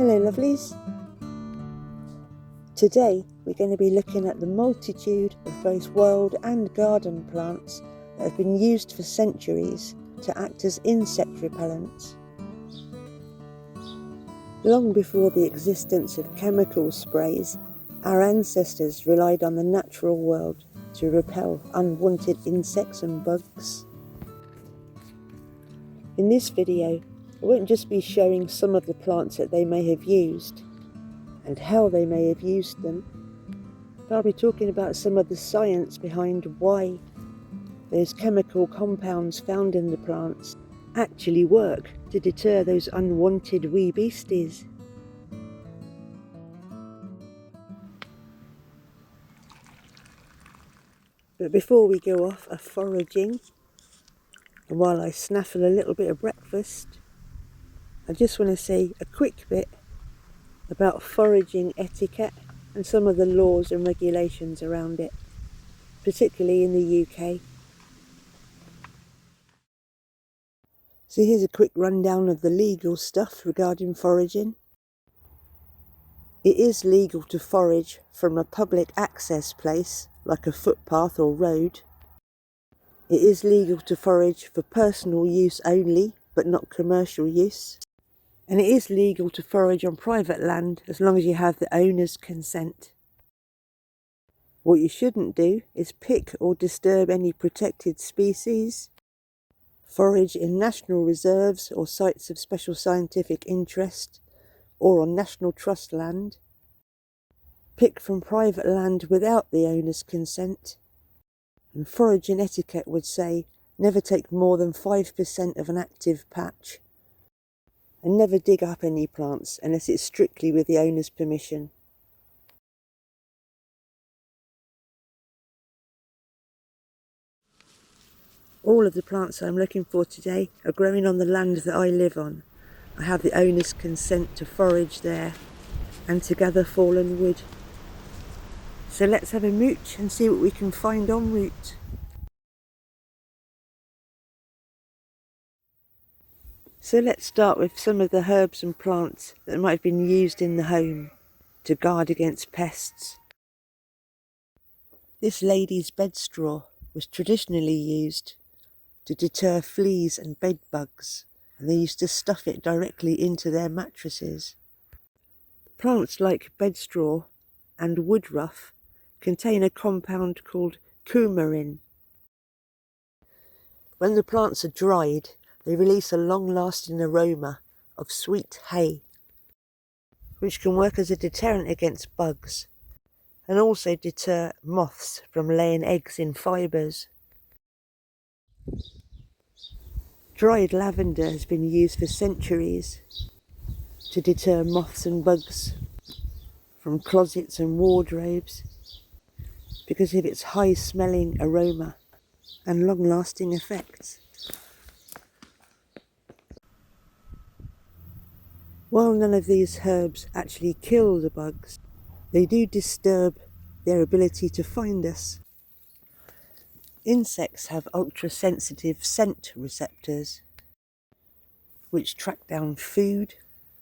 Hello lovelies. Today we're going to be looking at the multitude of both wild and garden plants that have been used for centuries to act as insect repellents. Long before the existence of chemical sprays, our ancestors relied on the natural world to repel unwanted insects and bugs. In this video, I won't just be showing some of the plants that they may have used and how they may have used them, but I'll be talking about some of the science behind why those chemical compounds found in the plants actually work to deter those unwanted wee beasties. But before we go off a foraging, and while I snaffle a little bit of breakfast, I just want to say a quick bit about foraging etiquette and some of the laws and regulations around it, particularly in the UK. So here's a quick rundown of the legal stuff regarding foraging. It is legal to forage from a public access place, like a footpath or road. It is legal to forage for personal use only, but not commercial use. And it is legal to forage on private land as long as you have the owner's consent. What you shouldn't do is pick or disturb any protected species, forage in national reserves or sites of special scientific interest, or on National Trust land, pick from private land without the owner's consent, and foraging etiquette would say never take more than 5% of an active patch, and never dig up any plants unless it's strictly with the owner's permission. All of the plants I'm looking for today are growing on the land that I live on. I have the owner's consent to forage there and to gather fallen wood. So let's have a mooch and see what we can find en route. So let's start with some of the herbs and plants that might have been used in the home to guard against pests. This lady's bedstraw was traditionally used to deter fleas and bedbugs, and they used to stuff it directly into their mattresses. Plants like bedstraw and woodruff contain a compound called coumarin. When the plants are dried, they release a long-lasting aroma of sweet hay, which can work as a deterrent against bugs and also deter moths from laying eggs in fibres. Dried lavender has been used for centuries to deter moths and bugs from closets and wardrobes because of its high-smelling aroma and long-lasting effects. While none of these herbs actually kill the bugs, they do disturb their ability to find us. Insects have ultra-sensitive scent receptors, which track down food,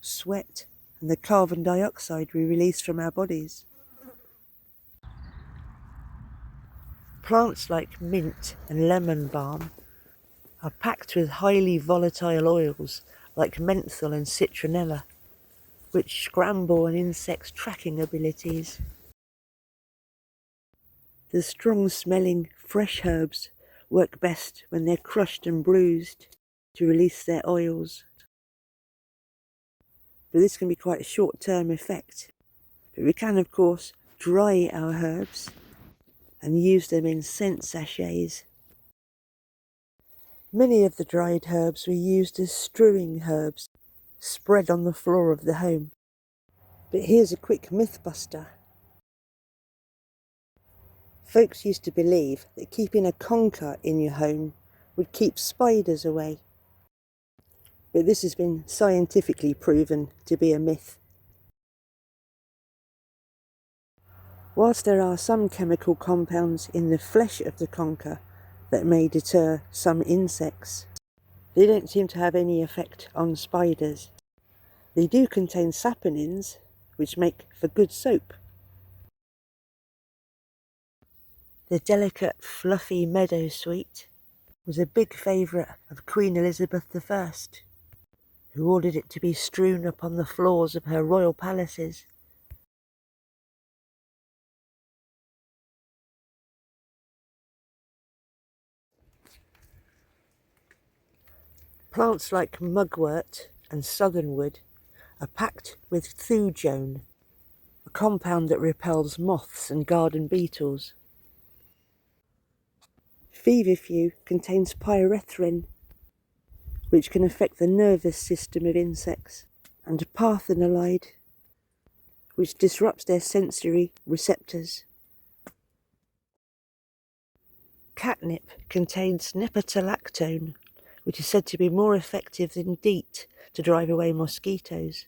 sweat, and the carbon dioxide we release from our bodies. Plants like mint and lemon balm are packed with highly volatile oils like menthol and citronella, which scramble an insect's tracking abilities. The strong-smelling fresh herbs work best when they're crushed and bruised to release their oils. But this can be quite a short-term effect. But we can, of course, dry our herbs and use them in scent sachets. Many of the dried herbs were used as strewing herbs, spread on the floor of the home. But here's a quick myth buster. Folks used to believe that keeping a conker in your home would keep spiders away. But this has been scientifically proven to be a myth. Whilst there are some chemical compounds in the flesh of the conker that may deter some insects, they don't seem to have any effect on spiders. They do contain saponins, which make for good soap. The delicate, fluffy Meadowsweet was a big favourite of Queen Elizabeth I, who ordered it to be strewn upon the floors of her royal palaces. Plants like mugwort and southernwood are packed with thujone, a compound that repels moths and garden beetles. Feverfew contains pyrethrin, which can affect the nervous system of insects, and parthenolide, which disrupts their sensory receptors. Catnip contains nepetalactone, which is said to be more effective than DEET to drive away mosquitoes.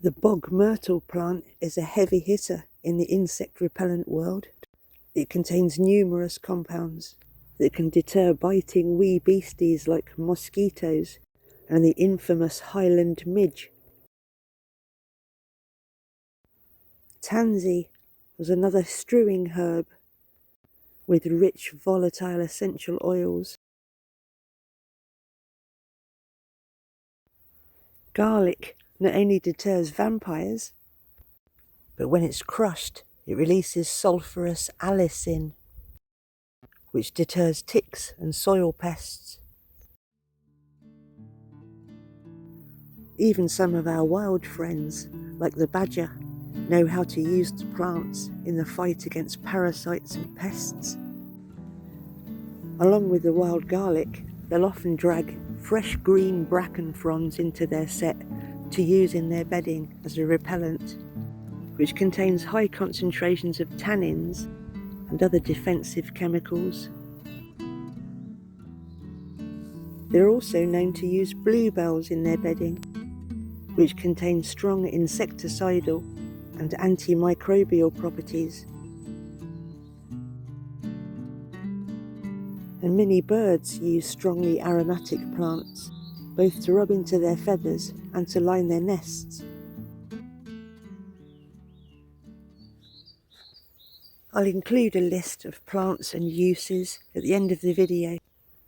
The bog myrtle plant is a heavy hitter in the insect repellent world. It contains numerous compounds that can deter biting wee beasties like mosquitoes and the infamous Highland midge. Tansy was another strewing herb with rich volatile essential oils. Garlic not only deters vampires, but when it's crushed, it releases sulphurous allicin, which deters ticks and soil pests. Even some of our wild friends, like the badger, know how to use the plants in the fight against parasites and pests. Along with the wild garlic, they'll often drag fresh green bracken fronds into their set to use in their bedding as a repellent, which contains high concentrations of tannins and other defensive chemicals. They're also known to use bluebells in their bedding, which contain strong insecticidal and antimicrobial properties. And many birds use strongly aromatic plants, both to rub into their feathers and to line their nests. I'll include a list of plants and uses at the end of the video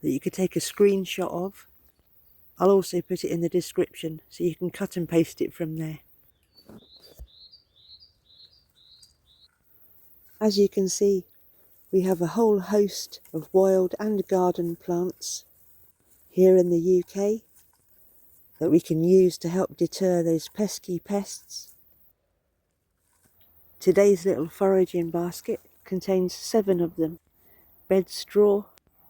that you could take a screenshot of. I'll also put it in the description so you can cut and paste it from there. As you can see, we have a whole host of wild and garden plants here in the UK that we can use to help deter those pesky pests. Today's little foraging basket contains 7 of them: bedstraw,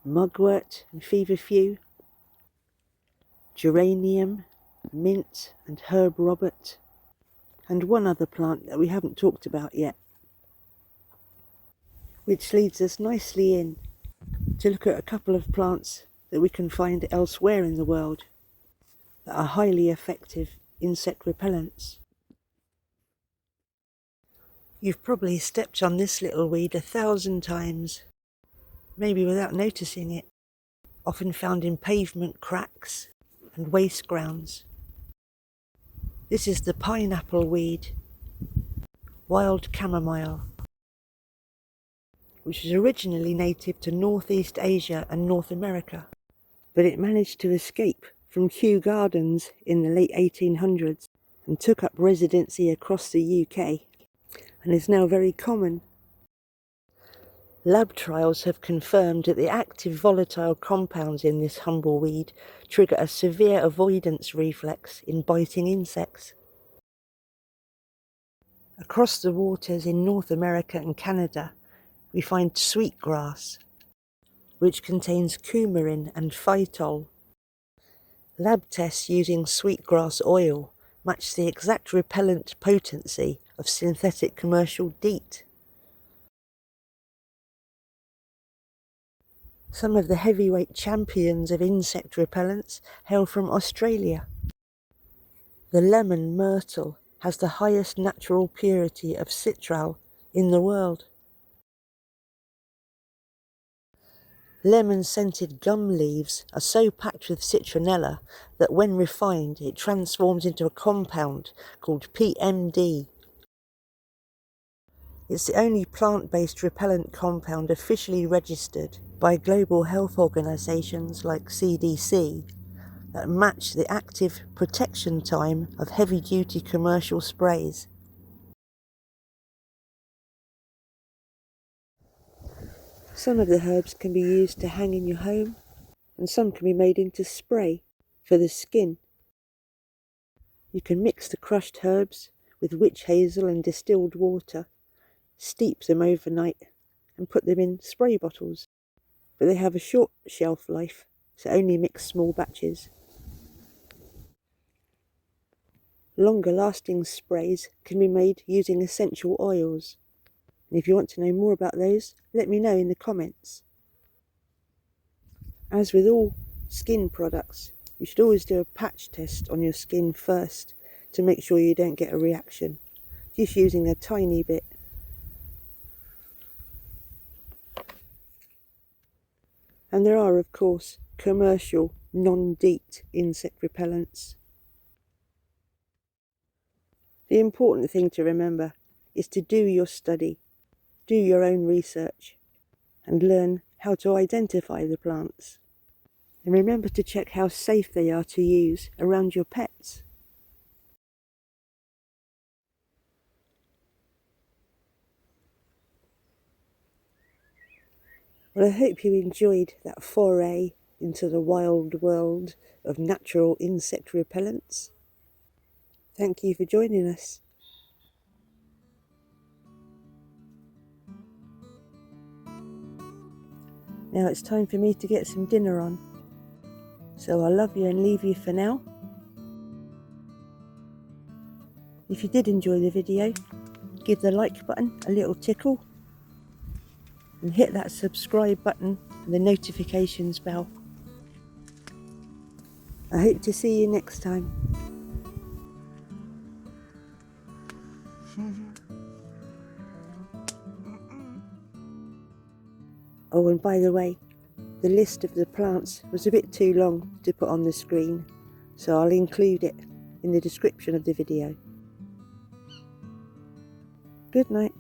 mugwort and feverfew, geranium, mint and herb robert, and one other plant that we haven't talked about yet. Which leads us nicely in to look at a couple of plants that we can find elsewhere in the world that are highly effective insect repellents. You've probably stepped on this little weed 1,000 times, maybe without noticing it, often found in pavement cracks and waste grounds. This is the pineapple weed, wild chamomile, which was originally native to Northeast Asia and North America, but it managed to escape from Kew Gardens in the late 1800s and took up residency across the UK and is now very common. Lab trials have confirmed that the active volatile compounds in this humble weed trigger a severe avoidance reflex in biting insects. Across the waters in North America and Canada, we find sweetgrass, which contains coumarin and phytol. Lab tests using sweetgrass oil match the exact repellent potency of synthetic commercial DEET. Some of the heavyweight champions of insect repellents hail from Australia. The lemon myrtle has the highest natural purity of citral in the world. Lemon-scented gum leaves are so packed with citronella that when refined it transforms into a compound called PMD. It's the only plant-based repellent compound officially registered by global health organisations like CDC that match the active protection time of heavy-duty commercial sprays. Some of the herbs can be used to hang in your home, and some can be made into spray for the skin. You can mix the crushed herbs with witch hazel and distilled water, steep them overnight and put them in spray bottles, but they have a short shelf life, so only mix small batches. Longer lasting sprays can be made using essential oils, and if you want to know more about those, let me know in the comments. As with all skin products, you should always do a patch test on your skin first to make sure you don't get a reaction, just using a tiny bit. And there are, of course, commercial, non-DEET insect repellents. The important thing to remember is to do your study, do your own research, and learn how to identify the plants. And remember to check how safe they are to use around your pets. Well, I hope you enjoyed that foray into the wild world of natural insect repellents. Thank you for joining us. Now it's time for me to get some dinner on. So I'll love you and leave you for now. If you did enjoy the video, give the like button a little tickle and hit that subscribe button and the notifications bell. I hope to see you next time. Oh, and by the way, the list of the plants was a bit too long to put on the screen, so I'll include it in the description of the video. Good night.